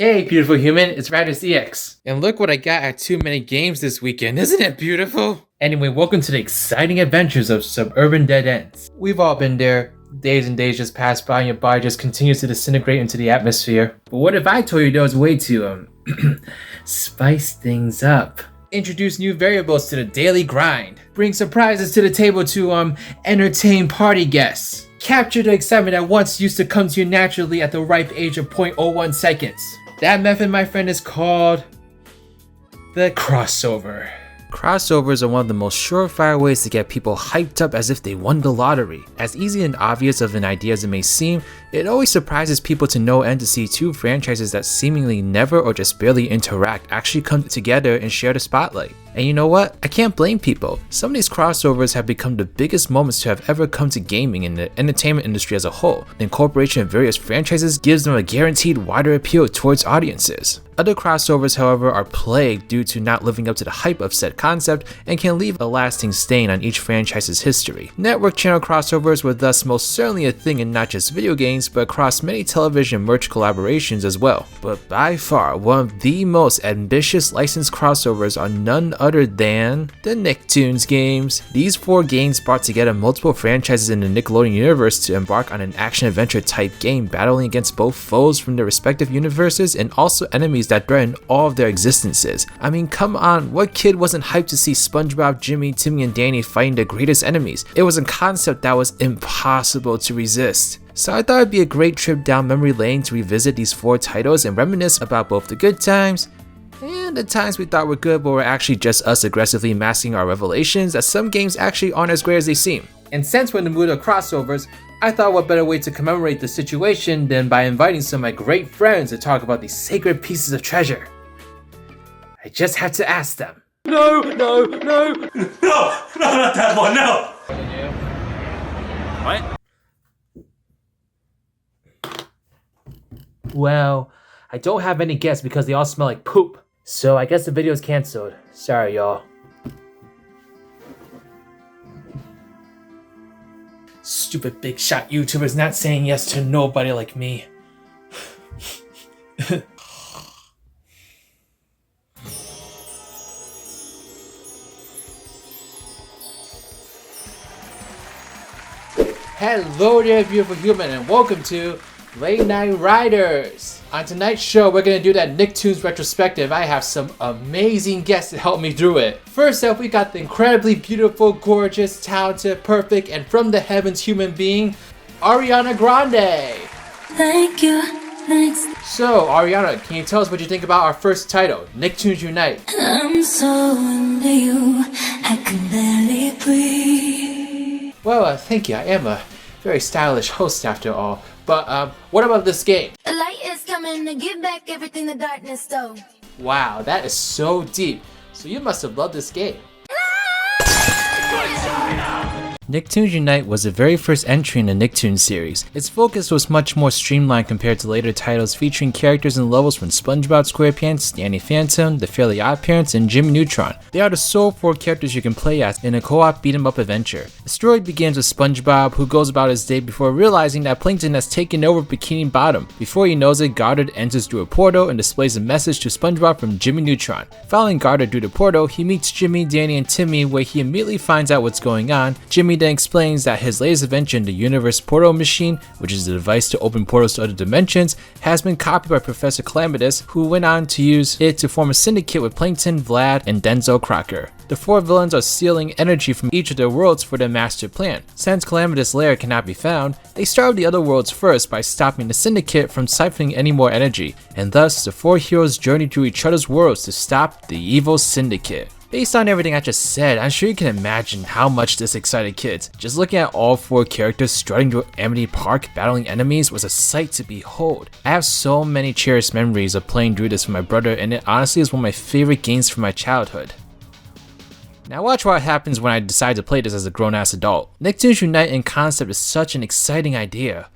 Hey beautiful human, it's RidersDX. And look what I got at Too Many Games this weekend, isn't it beautiful? Anyway, welcome to the exciting adventures of suburban dead ends. We've all been there. Days and days just pass by and your body just continues to disintegrate into the atmosphere. But what if I told you there was a way to, spice things up? Introduce new variables to the daily grind. Bring surprises to the table to, entertain party guests. Capture the excitement that once used to come to you naturally at the ripe age of 0.01 seconds. That method, my friend, is called the crossover. Crossovers are one of the most surefire ways to get people hyped up as if they won the lottery. As easy and obvious of an idea as it may seem, it always surprises people to no end to see two franchises that seemingly never or just barely interact actually come together and share the spotlight. And you know what? I can't blame people. Some of these crossovers have become the biggest moments to have ever come to gaming and the entertainment industry as a whole. The incorporation of various franchises gives them a guaranteed wider appeal towards audiences. Other crossovers, however, are plagued due to not living up to the hype of said concept and can leave a lasting stain on each franchise's history. Network channel crossovers were thus most certainly a thing in not just video games, but across many television merch collaborations as well. But by far, one of the most ambitious licensed crossovers are none other than the Nicktoons games. These 4 games brought together multiple franchises in the Nickelodeon universe to embark on an action-adventure type game battling against both foes from their respective universes and also enemies that threaten all of their existences. I mean, come on, what kid wasn't hyped to see SpongeBob, Jimmy, Timmy, and Danny fighting their greatest enemies? It was a concept that was impossible to resist. So I thought it'd be a great trip down memory lane to revisit these 4 titles and reminisce about both the good times and the times we thought were good but were actually just us aggressively masking our revelations that some games actually aren't as great as they seem. And since we're in the mood of crossovers, I thought what better way to commemorate the situation than by inviting some of my great friends to talk about these sacred pieces of treasure. I just had to ask them. No, no, no! No, not that one, no! What? Well, I don't have any guests because they all smell like poop. So I guess the video's canceled. Sorry, y'all. Stupid big shot YouTubers not saying yes to nobody like me. Hello there, beautiful human, and welcome to Late Night Riders. On tonight's show, we're gonna do that Nicktoons retrospective. I have some amazing guests to help me through it. First up, we got the incredibly beautiful, gorgeous, talented, perfect, and from the heavens human being, Ariana Grande. Thank you, thanks. So, Ariana, can you tell us what you think about our first title, Nicktoons Unite? I'm so into you, I can barely breathe. Well, thank you. I am a very stylish host after all. But, what about this game? The light is coming to give back everything the darkness stole. Wow, that is so deep. So you must have loved this game. Nicktoons Unite was the very first entry in the Nicktoons series. Its focus was much more streamlined compared to later titles featuring characters and levels from Spongebob Squarepants, Danny Phantom, the Fairly OddParents, and Jimmy Neutron. They are the sole 4 characters you can play as in a co-op beat-em-up adventure. The story begins with SpongeBob, who goes about his day before realizing that Plankton has taken over Bikini Bottom. Before he knows it, Goddard enters through a portal and displays a message to SpongeBob from Jimmy Neutron. Following Goddard through the portal, he meets Jimmy, Danny, and Timmy, where he immediately finds out what's going on. Jimmy then explains that his latest invention, the Universe Portal Machine, which is a device to open portals to other dimensions, has been copied by Professor Calamitous, who went on to use it to form a syndicate with Plankton, Vlad, and Denzel Crocker. The 4 villains are stealing energy from each of their worlds for their master plan. Since Calamitous' lair cannot be found, they starve the other worlds first by stopping the syndicate from siphoning any more energy, and thus the 4 heroes journey through each other's worlds to stop the evil syndicate. Based on everything I just said, I'm sure you can imagine how much this excited kids. Just looking at all 4 characters strutting through Amity Park battling enemies was a sight to behold. I have so many cherished memories of playing through this with my brother, and it honestly is one of my favorite games from my childhood. Now watch what happens when I decide to play this as a grown-ass adult. Nicktoons Unite in concept is such an exciting idea,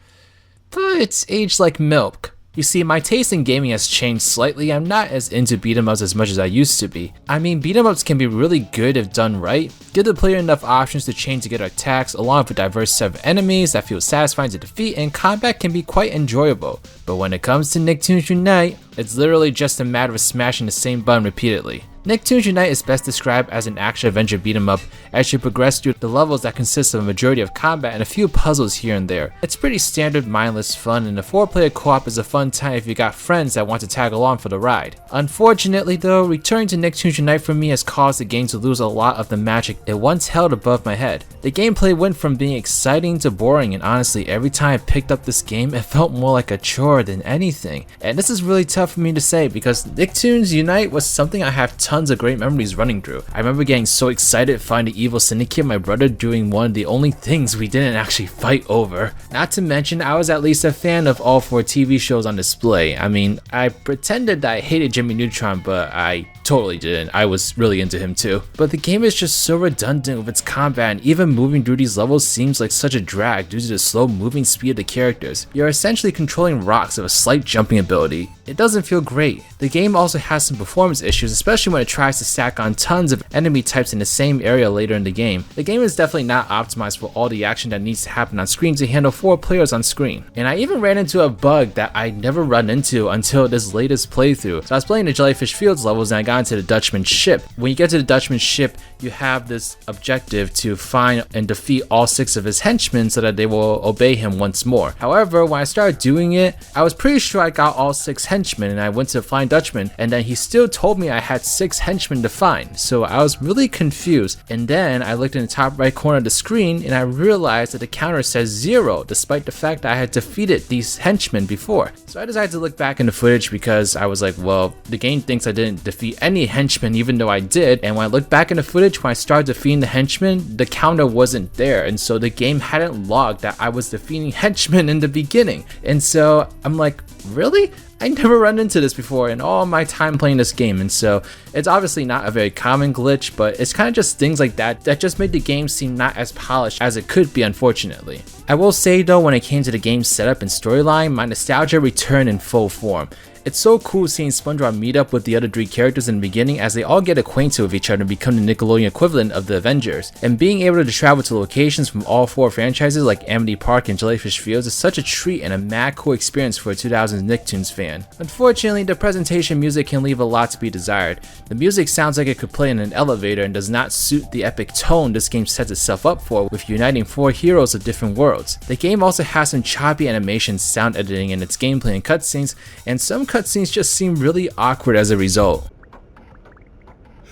but it's aged like milk. You see, my taste in gaming has changed slightly. I'm not as into beat 'em ups as much as I used to be. I mean, beat 'em ups can be really good if done right. Give the player enough options to chain together attacks along with a diverse set of enemies that feel satisfying to defeat, and combat can be quite enjoyable. But when it comes to Nicktoons Unite, it's literally just a matter of smashing the same button repeatedly. Nicktoons Unite is best described as an action-adventure beat-em-up as you progress through the levels that consist of a majority of combat and a few puzzles here and there. It's pretty standard, mindless fun, and the 4-player co-op is a fun time if you got friends that want to tag along for the ride. Unfortunately though, returning to Nicktoons Unite for me has caused the game to lose a lot of the magic it once held above my head. The gameplay went from being exciting to boring, and honestly, every time I picked up this game, it felt more like a chore than anything. And this is really tough for me to say because Nicktoons Unite was something I have tons of great memories running through. I remember getting so excited finding the evil syndicate my brother doing one of the only things we didn't actually fight over. Not to mention, I was at least a fan of all 4 TV shows on display. I mean, I pretended that I hated Jimmy Neutron, but I totally didn't. I was really into him too. But the game is just so redundant with its combat, and even moving through these levels seems like such a drag due to the slow moving speed of the characters. You're essentially controlling rocks with a slight jumping ability. It doesn't feel great. The game also has some performance issues, especially when it tries to stack on tons of enemy types in the same area later in the game. The game is definitely not optimized for all the action that needs to happen on screen to handle 4 players on screen. And I even ran into a bug that I never run into until this latest playthrough. So I was playing the Jellyfish Fields levels and I got into the Dutchman's ship. When you get to the Dutchman's ship, you have this objective to find and defeat all 6 of his henchmen so that they will obey him once more. However, when I started doing it, I was pretty sure I got all 6 henchmen, and I went to the Flying Dutchman, and then he still told me I had 6 henchmen to find. So I was really confused, and then I looked in the top right corner of the screen and I realized that the counter says 0 despite the fact that I had defeated these henchmen before. So I decided to look back in the footage because I was like, well, the game thinks I didn't defeat any henchmen even though I did, and when I looked back in the footage when I started defeating the henchmen, the counter wasn't there, and so the game hadn't logged that I was defeating henchmen in the beginning. And so I'm like, really? I never run into this before in all my time playing this game, and so it's obviously not a very common glitch, but it's kind of just things like that that just made the game seem not as polished as it could be, unfortunately. I will say though, when it came to the game's setup and storyline, my nostalgia returned in full form. It's so cool seeing SpongeBob meet up with the other 3 characters in the beginning as they all get acquainted with each other and become the Nickelodeon equivalent of the Avengers. And being able to travel to locations from all 4 franchises like Amity Park and Jellyfish Fields is such a treat and a mad cool experience for a 2000s Nicktoons fan. Unfortunately, the presentation music can leave a lot to be desired. The music sounds like it could play in an elevator and does not suit the epic tone this game sets itself up for with uniting 4 heroes of different worlds. The game also has some choppy animation, sound editing in its gameplay and cutscenes, and some cutscenes just seem really awkward as a result.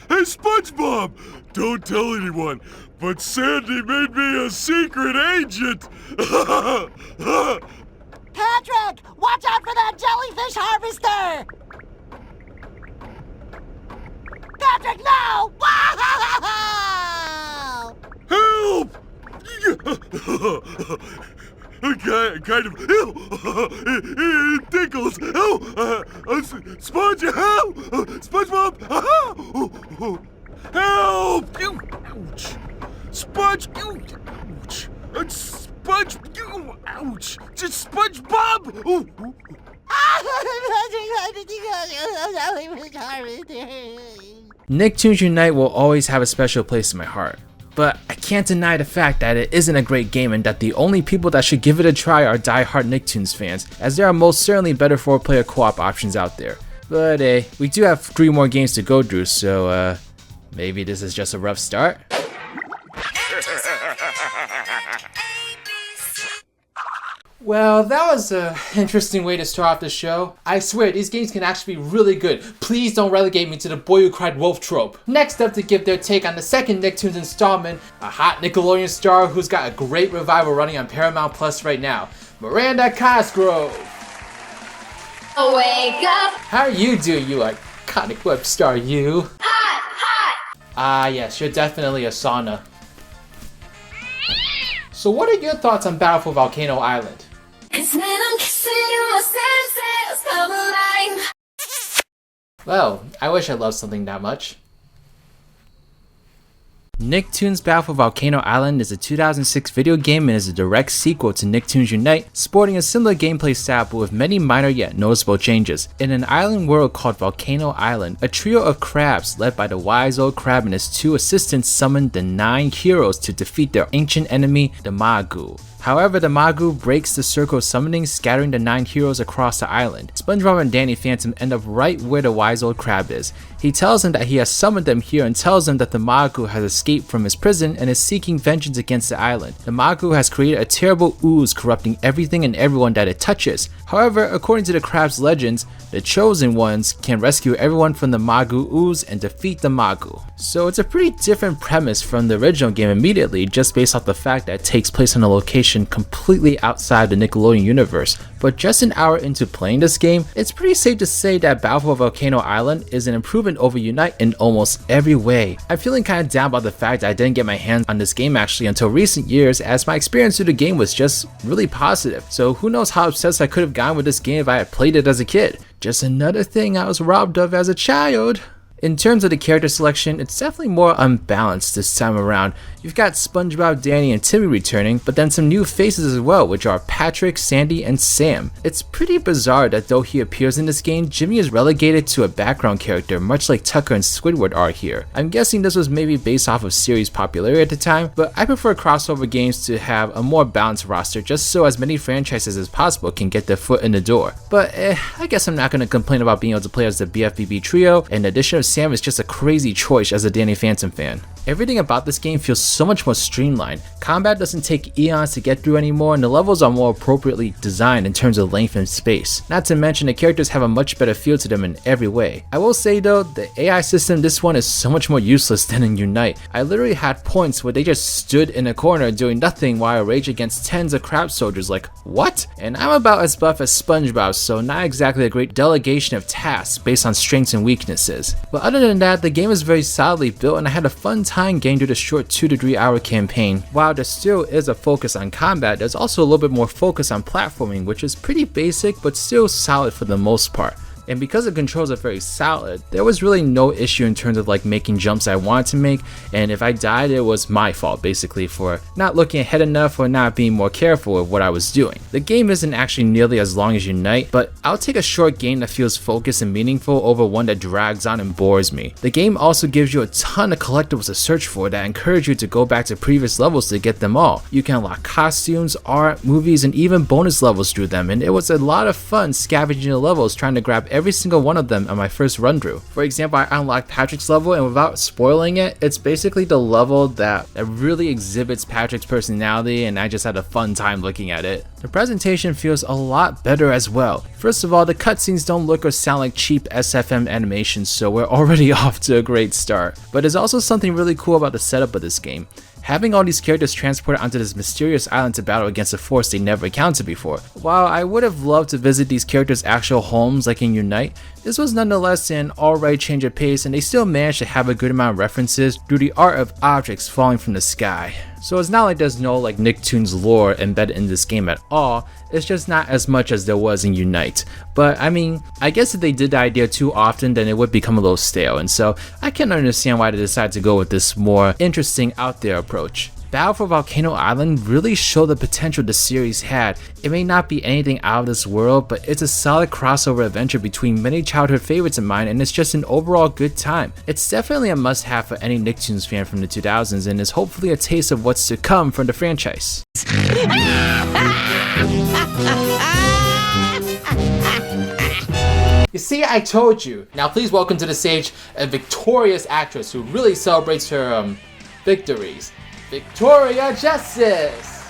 Hey SpongeBob! Don't tell anyone, but Sandy made me a secret agent! Patrick! Watch out for that jellyfish harvester! Patrick, no! Help! Kind of. It tickles. Sponge, help! SpongeBob, help! Ouch! Sponge, ouch! Sponge, ouch! Just SpongeBob! Nicktoons Unite will always have a special place in my heart. But I can't deny the fact that it isn't a great game and that the only people that should give it a try are die-hard Nicktoons fans, as there are most certainly better 4-player co-op options out there. But hey, we do have 3 more games to go through, so maybe this is just a rough start? Well, that was an interesting way to start off the show. I swear, these games can actually be really good. Please don't relegate me to the boy who cried wolf trope. Next up to give their take on the second Nicktoons installment, a hot Nickelodeon star who's got a great revival running on Paramount Plus right now, Miranda Cosgrove. Wake up! How are you doing, you iconic web star, you? Hot! Ah yes, you're definitely a sauna. So what are your thoughts on Battle for Volcano Island? Well, I wish I loved something that much. Nicktoons Battle for Volcano Island is a 2006 video game and is a direct sequel to Nicktoons Unite, sporting a similar gameplay style but with many minor yet noticeable changes. In an island world called Volcano Island, a trio of crabs led by the wise old crab and his 2 assistants summoned the 9 heroes to defeat their ancient enemy, the Magu. However, the Magu breaks the circle of summoning, scattering the 9 heroes across the island. SpongeBob and Danny Phantom end up right where the wise old crab is. He tells them that he has summoned them here and tells them that the Magu has escaped from his prison and is seeking vengeance against the island. The Magu has created a terrible ooze corrupting everything and everyone that it touches. However, according to the crab's legends, the chosen ones can rescue everyone from the Magu ooze and defeat the Magu. So it's a pretty different premise from the original game immediately, just based off the fact that it takes place on a location completely outside the Nickelodeon universe. But just an hour into playing this game, it's pretty safe to say that Battle for Volcano Island is an improvement over Unite in almost every way. I'm feeling kind of down about the fact that I didn't get my hands on this game actually until recent years, as my experience with the game was just really positive. So who knows how obsessed I could have gotten with this game if I had played it as a kid. Just another thing I was robbed of as a child. In terms of the character selection, it's definitely more unbalanced this time around. You've got SpongeBob, Danny, and Timmy returning, but then some new faces as well, which are Patrick, Sandy, and Sam. It's pretty bizarre that though he appears in this game, Jimmy is relegated to a background character, much like Tucker and Squidward are here. I'm guessing this was maybe based off of series popularity at the time, but I prefer crossover games to have a more balanced roster just so as many franchises as possible can get their foot in the door. But I guess I'm not going to complain about being able to play as the BFBB trio, and the addition of Sam is just a crazy choice as a Danny Phantom fan. Everything about this game feels so much more streamlined. Combat doesn't take eons to get through anymore, and the levels are more appropriately designed in terms of length and space. Not to mention the characters have a much better feel to them in every way. I will say though, the AI system this one is so much more useless than in Unite. I literally had points where they just stood in a corner doing nothing while I rage against tens of crab soldiers, like what? And I'm about as buff as SpongeBob, so not exactly a great delegation of tasks based on strengths and weaknesses. But other than that, the game is very solidly built and I had a fun time getting through the short 2 to 3 hour campaign. While there still is a focus on combat, there's also a little bit more focus on platforming, which is pretty basic but still solid for the most part. And because the controls are very solid, there was really no issue in terms of like making jumps I wanted to make, and if I died it was my fault basically for not looking ahead enough or not being more careful with what I was doing. The game isn't actually nearly as long as Unite, but I'll take a short game that feels focused and meaningful over one that drags on and bores me. The game also gives you a ton of collectibles to search for that encourage you to go back to previous levels to get them all. You can unlock costumes, art, movies, and even bonus levels through them, and it was a lot of fun scavenging the levels trying to grab every single one of them on my first run through. For example, I unlocked Patrick's level, and without spoiling it, it's basically the level that really exhibits Patrick's personality, and I just had a fun time looking at it. The presentation feels a lot better as well. First of all, the cutscenes don't look or sound like cheap SFM animations, so we're already off to a great start. But there's also something really cool about the setup of this game. Having all these characters transported onto this mysterious island to battle against a force they never encountered before. While I would have loved to visit these characters' actual homes like in Unite, this was nonetheless an alright change of pace, and they still managed to have a good amount of references through the art of objects falling from the sky. So it's not like there's no like Nicktoons lore embedded in this game at all, it's just not as much as there was in Unite. But I mean, I guess if they did the idea too often then it would become a little stale, and so I can understand why they decided to go with this more interesting out there approach. Battle for Volcano Island really showed the potential the series had. It may not be anything out of this world, but it's a solid crossover adventure between many childhood favorites of mine, and it's just an overall good time. It's definitely a must-have for any Nicktoons fan from the 2000s, and is hopefully a taste of what's to come from the franchise. You see, I told you. Now please welcome to the stage a victorious actress who really celebrates her victories. Victoria Justice!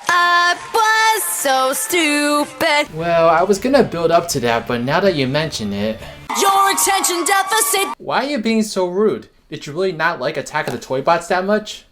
I was so stupid. Well, I was gonna build up to that, but now that you mention it... Your attention deficit. Why are you being so rude? Did you really not like Attack of the Toybots that much?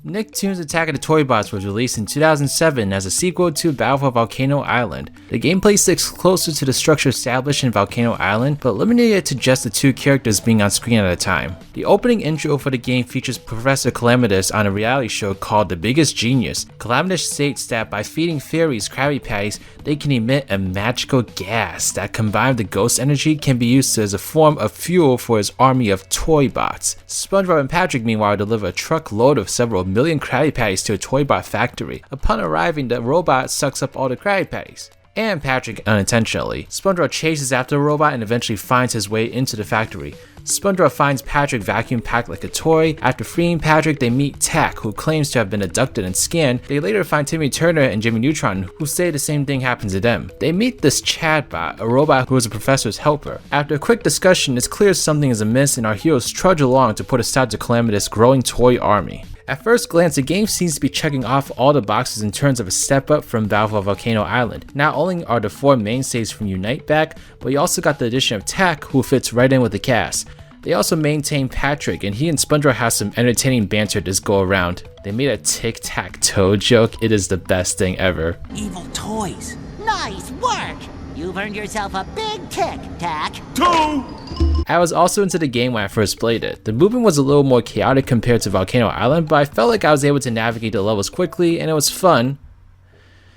Nicktoons Attack of the Toybots was released in 2007 as a sequel to Battle for Volcano Island. The gameplay sticks closer to the structure established in Volcano Island, but limited it to just the 2 characters being on screen at a time. The opening intro for the game features Professor Calamitous on a reality show called The Biggest Genius. Calamitous states that by feeding fairies Krabby Patties, they can emit a magical gas that combined with the ghost energy can be used as a form of fuel for his army of Toybots. Spongebob and Patrick meanwhile deliver a truckload of several million Krabby Patties to a Toybot factory. Upon arriving, the robot sucks up all the Krabby Patties. And Patrick unintentionally. Spongebob chases after the robot and eventually finds his way into the factory. Spongebob finds Patrick vacuum packed like a toy. After freeing Patrick, they meet Tack, who claims to have been abducted and scanned. They later find Timmy Turner and Jimmy Neutron, who say the same thing happened to them. They meet this Chatbot, a robot who is a professor's helper. After a quick discussion, it's clear something is amiss and our heroes trudge along to put a stop to Calamitous' growing toy army. At first glance, the game seems to be checking off all the boxes in terms of a step up from Battle for Volcano Island. Not only are the 4 mainstays from Unite back, but you also got the addition of Tack, who fits right in with the cast. They also maintain Patrick, and he and Spongebob have some entertaining banter this go around. They made a tic-tac-toe joke. It is the best thing ever. Evil toys. Nice work. You've earned yourself a big tic-tac. Toe! I was also into the game when I first played it. The movement was a little more chaotic compared to Volcano Island, but I felt like I was able to navigate the levels quickly and it was fun.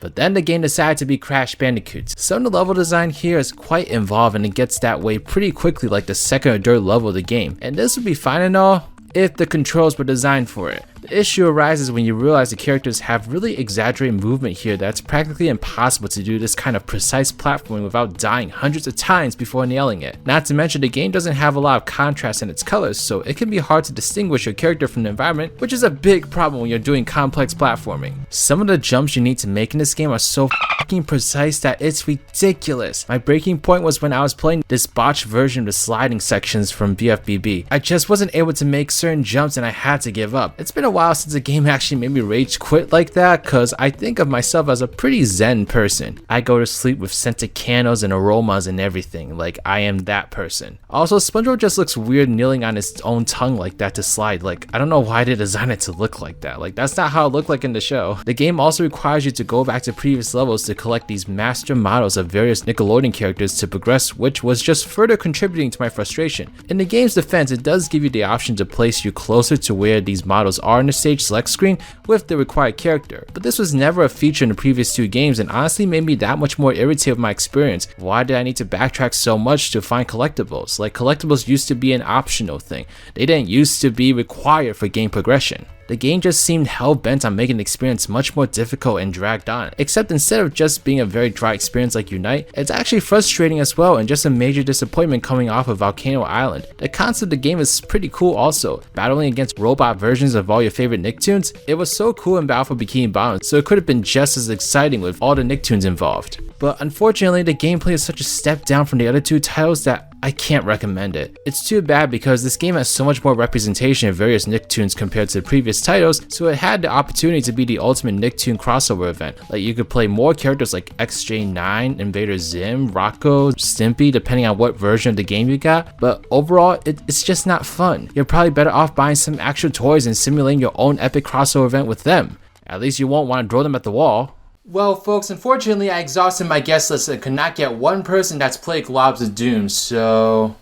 But then the game decided to be Crash Bandicoots. Some of the level design here is quite involved and it gets that way pretty quickly like the second or third level of the game. And this would be fine and all if the controls were designed for it. The issue arises when you realize the characters have really exaggerated movement here that's practically impossible to do this kind of precise platforming without dying hundreds of times before nailing it. Not to mention the game doesn't have a lot of contrast in its colors, so it can be hard to distinguish your character from the environment, which is a big problem when you're doing complex platforming. Some of the jumps you need to make in this game are so fucking precise that it's ridiculous. My breaking point was when I was playing this botched version of the sliding sections from BFBB. I just wasn't able to make certain jumps and I had to give up. It's been a while since the game actually made me rage quit like that, cause I think of myself as a pretty zen person. I go to sleep with scented candles and aromas and everything, like I am that person. Also, SpongeBob just looks weird kneeling on his own tongue like that to slide. Like, I don't know why they designed it to look like that. Like, that's not how it looked like in the show. The game also requires you to go back to previous levels to collect these master models of various Nickelodeon characters to progress, which was just further contributing to my frustration. In the game's defense, it does give you the option to place you closer to where these models are in the stage select screen with the required character, but this was never a feature in the previous 2 games and honestly made me that much more irritated with my experience. Why did I need to backtrack so much to find collectibles? Like, collectibles used to be an optional thing. They didn't used to be required for game progression. The game just seemed hell-bent on making the experience much more difficult and dragged on, except instead of just being a very dry experience like Unite, it's actually frustrating as well and just a major disappointment coming off of Volcano Island. The concept of the game is pretty cool also, battling against robot versions of all your favorite Nicktoons. It was so cool in Battle for Bikini Bottom, so it could have been just as exciting with all the Nicktoons involved. But unfortunately, the gameplay is such a step down from the other 2 titles that I can't recommend it. It's too bad because this game has so much more representation of various Nicktoons compared to the previous titles, so it had the opportunity to be the ultimate Nicktoon crossover event. Like, you could play more characters like XJ9, Invader Zim, Rocco, Stimpy, depending on what version of the game you got, but overall, it's just not fun. You're probably better off buying some actual toys and simulating your own epic crossover event with them. At least you won't want to throw them at the wall. Well, folks, unfortunately, I exhausted my guest list and could not get one person that's played Globs of Doom, so...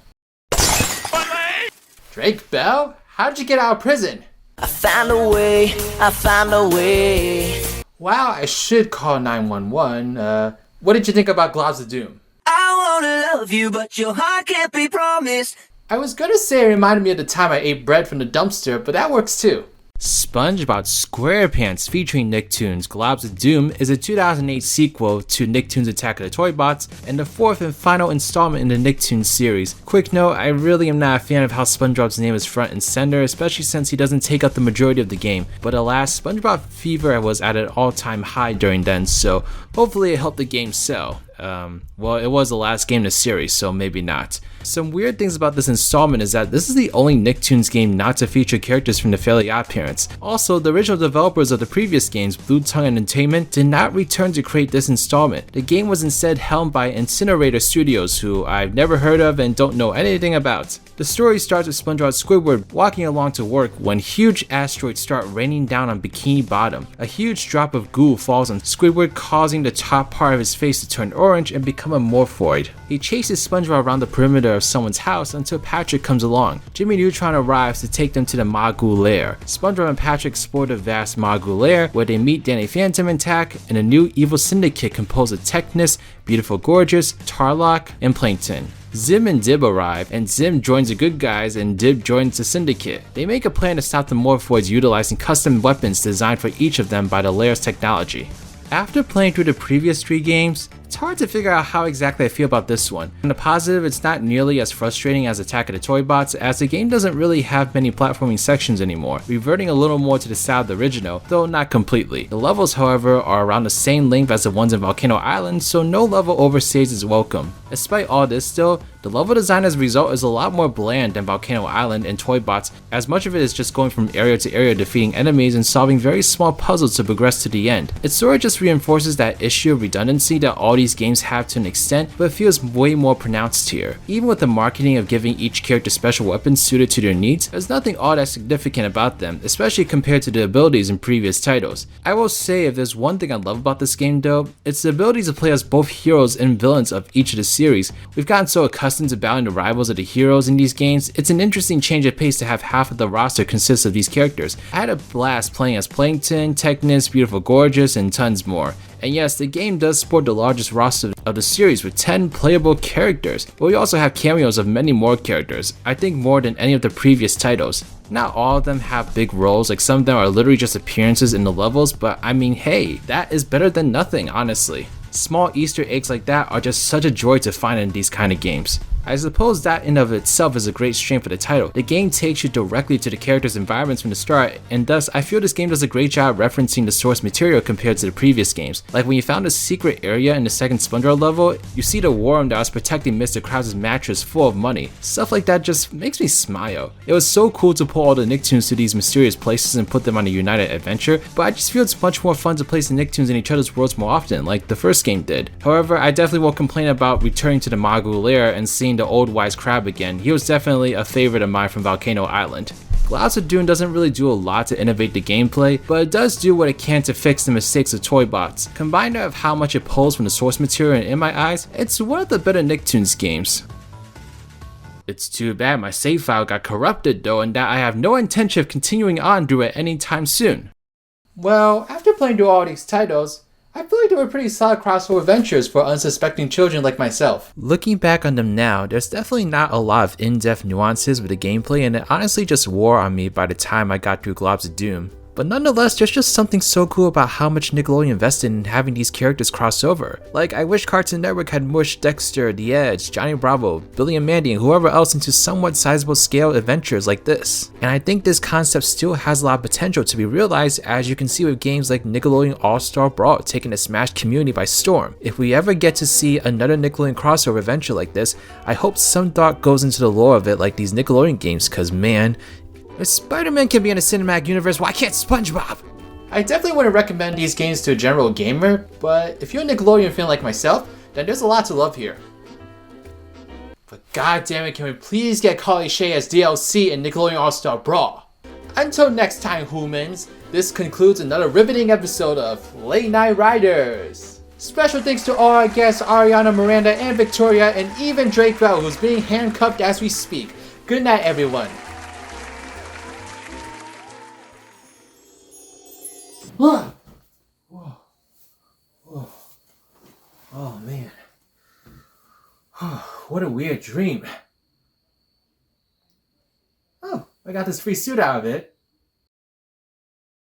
Drake Bell? How'd you get out of prison? I found a way, I found a way. Wow, I should call 911. What did you think about Globs of Doom? I wanna love you, but your heart can't be promised. I was gonna say it reminded me of the time I ate bread from the dumpster, but that works too. Spongebob Squarepants featuring Nicktoons Globs of Doom is a 2008 sequel to Nicktoons Attack of the Toybots and the 4th and final installment in the Nicktoons series. Quick note, I really am not a fan of how Spongebob's name is front and center, especially since he doesn't take up the majority of the game, but alas, Spongebob fever was at an all-time high during then, so hopefully it helped the game sell. well, it was the last game in the series, so maybe not. Some weird things about this installment is that this is the only Nicktoons game not to feature characters from the Fairly Odd Parents. Also, the original developers of the previous games, Blue Tongue Entertainment, did not return to create this installment. The game was instead helmed by Incinerator Studios, who I've never heard of and don't know anything about. The story starts with SpongeBob Squidward walking along to work when huge asteroids start raining down on Bikini Bottom. A huge drop of goo falls on Squidward, causing the top part of his face to turn orange and become a morphoid. He chases SpongeBob around the perimeter of someone's house until Patrick comes along. Jimmy Neutron arrives to take them to the Magoo lair. SpongeBob and Patrick explore the vast Magoo lair, where they meet Danny Phantom and Tack and a new evil syndicate composed of Technus, Beautiful Gorgeous, Tarlock, and Plankton. Zim and Dib arrive, and Zim joins the good guys and Dib joins the syndicate. They make a plan to stop the Morphoids utilizing custom weapons designed for each of them by the lair's technology. After playing through the previous 3 games, it's hard to figure out how exactly I feel about this one. On the positive, it's not nearly as frustrating as Attack of the Toybots, as the game doesn't really have many platforming sections anymore, reverting a little more to the style of the original, though not completely. The levels, however, are around the same length as the ones in Volcano Island, so no level overstays is welcome. Despite all this though, the level design as a result is a lot more bland than Volcano Island and Toybots, as much of it is just going from area to area defeating enemies and solving very small puzzles to progress to the end. It sort of just reinforces that issue of redundancy that all these games have to an extent, but it feels way more pronounced here. Even with the marketing of giving each character special weapons suited to their needs, there's nothing all that significant about them, especially compared to the abilities in previous titles. I will say if there's one thing I love about this game though, it's the ability to play as both heroes and villains of each of the series. We've gotten so accustomed to battling the rivals of the heroes in these games, it's an interesting change of pace to have half of the roster consist of these characters. I had a blast playing as Plankton, Technus, Beautiful Gorgeous, and tons more. And yes, the game does sport the largest roster of the series with 10 playable characters, but we also have cameos of many more characters, I think more than any of the previous titles. Not all of them have big roles, like some of them are literally just appearances in the levels, but I mean hey, that is better than nothing honestly. Small Easter eggs like that are just such a joy to find in these kind of games. I suppose that in of itself is a great strength for the title. The game takes you directly to the characters' environments from the start, and thus I feel this game does a great job referencing the source material compared to the previous games. Like when you found a secret area in the second SpongeBob level, you see the worm that was protecting Mr. Krabs' mattress full of money. Stuff like that just makes me smile. It was so cool to pull all the Nicktoons to these mysterious places and put them on a united adventure, but I just feel it's much more fun to place the Nicktoons in each other's worlds more often, like the first game did. However, I definitely won't complain about returning to the Magoo lair and seeing the old wise crab again. He was definitely a favorite of mine from Volcano Island. Clouds of Doom doesn't really do a lot to innovate the gameplay, but it does do what it can to fix the mistakes of Toybots. Combined with how much it pulls from the source material, and in my eyes, it's one of the better Nicktoons games. It's too bad my save file got corrupted though, and that I have no intention of continuing on through it anytime soon. Well, after playing through all these titles, I feel like they were pretty solid crossover adventures for unsuspecting children like myself. Looking back on them now, there's definitely not a lot of in-depth nuances with the gameplay, and it honestly just wore on me by the time I got through Globs of Doom. But nonetheless, there's just something so cool about how much Nickelodeon invested in having these characters cross over. Like, I wish Cartoon Network had mushed Dexter, The Edge, Johnny Bravo, Billy and Mandy, and whoever else into somewhat sizable scale adventures like this. And I think this concept still has a lot of potential to be realized, as you can see with games like Nickelodeon All Star Brawl taking the Smash community by storm. If we ever get to see another Nickelodeon crossover adventure like this, I hope some thought goes into the lore of it like these Nickelodeon games, cause man, if Spider-Man can be in a cinematic universe, why can't SpongeBob? I definitely wouldn't recommend these games to a general gamer, but if you're a Nickelodeon fan like myself, then there's a lot to love here. But goddammit, can we please get Carly Shay as DLC in Nickelodeon All Star Brawl? Until next time, humans, this concludes another riveting episode of Late Night Riders. Special thanks to all our guests Ariana, Miranda, and Victoria, and even Drake Bell, who's being handcuffed as we speak. Good night, everyone. Whoa. Whoa. Whoa. Oh man. What a weird dream. Oh, I got this free suit out of it.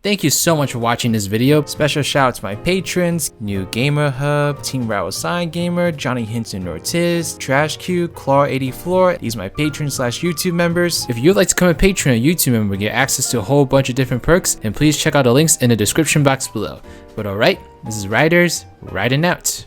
Thank you so much for watching this video. Special shout out to my patrons, New Gamer Hub, Team Rattle Sign Gamer, Johnny Hinton Ortiz, Trash Q, Claw84. These are my patrons / YouTube members. If you'd like to become a patron or YouTube member and get access to a whole bunch of different perks, then please check out the links in the description box below. But alright, this is Riders, riding out.